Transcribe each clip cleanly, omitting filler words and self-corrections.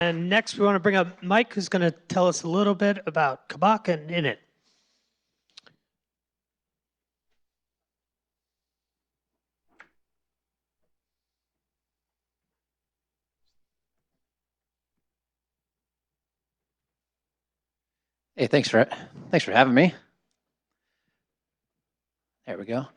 And next, we want to bring up Mike, who's going to tell us a little bit about Kabak and Init. Hey, thanks for having me. There we go.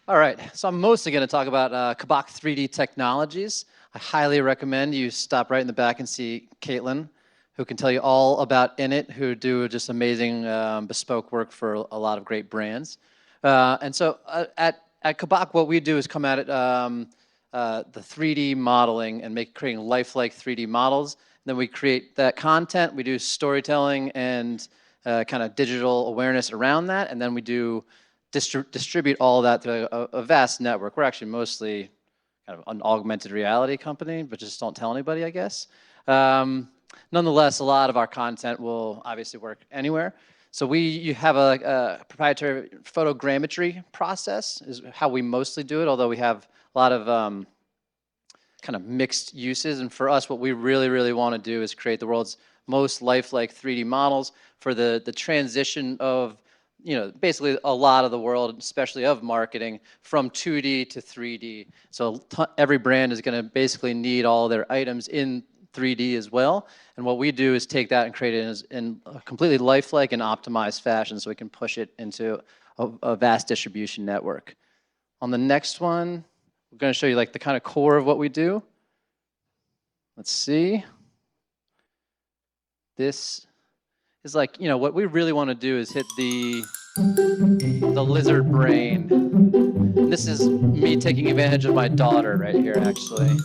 All right, so I'm mostly going to talk about Kabak 3D technologies. I highly recommend you stop right in the back and see Caitlin, who can tell you all about Init, who do just amazing bespoke work for a lot of great brands. And so at Kabak, what we do is come at it the 3D modeling and creating lifelike 3D models. And then we create that content. We do storytelling and kind of digital awareness around that, and then we do distribute all of that through a vast network. We're actually mostly kind of an augmented reality company, but just don't tell anybody, I guess. Nonetheless, a lot of our content will obviously work anywhere. So you have a proprietary photogrammetry process is how we mostly do it, although we have a lot of kind of mixed uses. And for us, what we really, really want to do is create the world's most lifelike 3D models for the transition of, basically a lot of the world, especially of marketing, from 2D to 3D. So every brand is going to basically need all their items in 3D as well. And what we do is take that and create it in a completely lifelike and optimized fashion so we can push it into a vast distribution network. On the next one, we're going to show you like the kind of core of what we do. Let's see. This is like, what we really want to do is hit the lizard brain. And this is me taking advantage of my daughter right here, actually.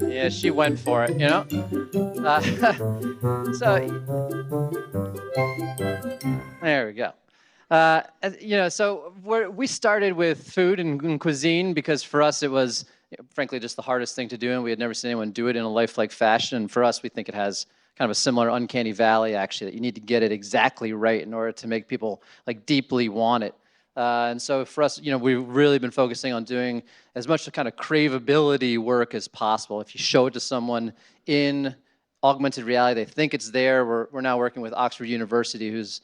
Yeah, she went for it, so there we go. So we started with food and cuisine because for us it was, frankly, just the hardest thing to do, and we had never seen anyone do it in a lifelike fashion. And for us, we think it has kind of a similar uncanny valley, actually, that you need to get it exactly right in order to make people like deeply want it. And so for us, we've really been focusing on doing as much kind of craveability work as possible. If you show it to someone in augmented reality, they think it's there. We're now working with Oxford University, who's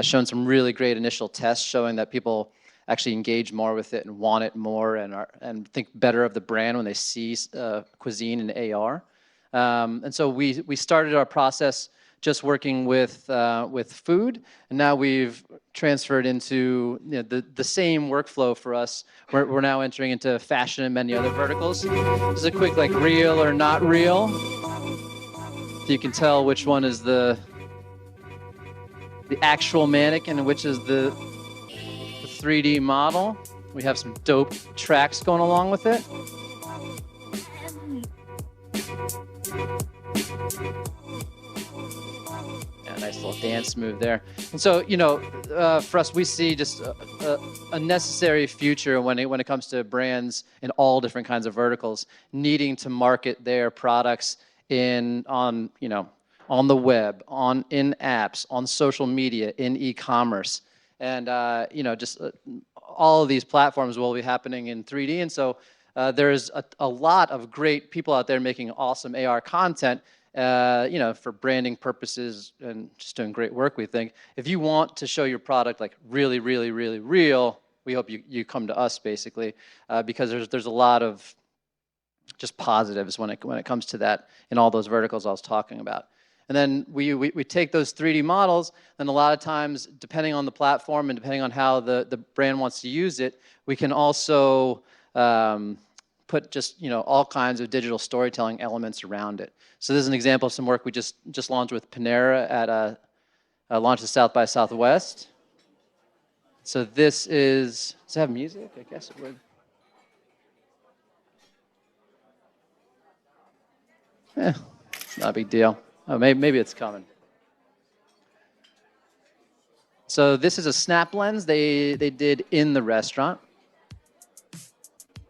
shown some really great initial tests showing that people actually engage more with it and want it more and think better of the brand when they see cuisine in AR. And so we started our process just working with food, and now we've transferred into the same workflow for us. We're now entering into fashion and many other verticals. Just a quick like real or not real. So you can tell which one is the actual mannequin and which is the 3D model. We have some dope tracks going along with it. Yeah, nice little dance move there. And so, for us, we see just a necessary future when it comes to brands in all different kinds of verticals needing to market their products on the web, in apps, on social media, in e-commerce. And, just all of these platforms will be happening in 3D. And so there's a lot of great people out there making awesome AR content, for branding purposes and just doing great work, we think. If you want to show your product like really, really, really real, we hope you come to us, basically, because there's a lot of just positives when it comes to that in all those verticals I was talking about. And then we take those 3D models, and a lot of times, depending on the platform and depending on how the brand wants to use it, we can also put just all kinds of digital storytelling elements around it. So this is an example of some work we just launched with Panera at a launch of South by Southwest. So this does it have music? I guess it would. It's not a big deal. Oh, maybe it's coming. So this is a snap lens they did in the restaurant.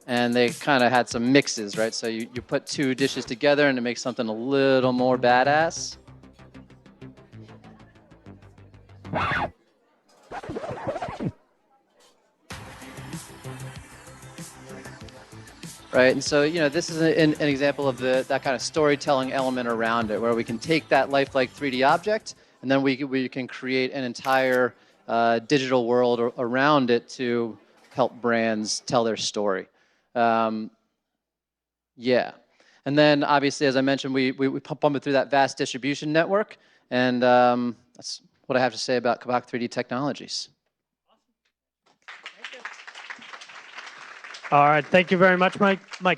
and they kind of had some mixes, right? So you put two dishes together and it makes something a little more badass. Right, and so this is an example of that kind of storytelling element around it, where we can take that lifelike 3D object, and then we can create an entire digital world around it to help brands tell their story. Yeah, and then obviously, as I mentioned, we pump it through that vast distribution network, and that's what I have to say about Kabak 3D Technologies. All right, thank you very much, Mike.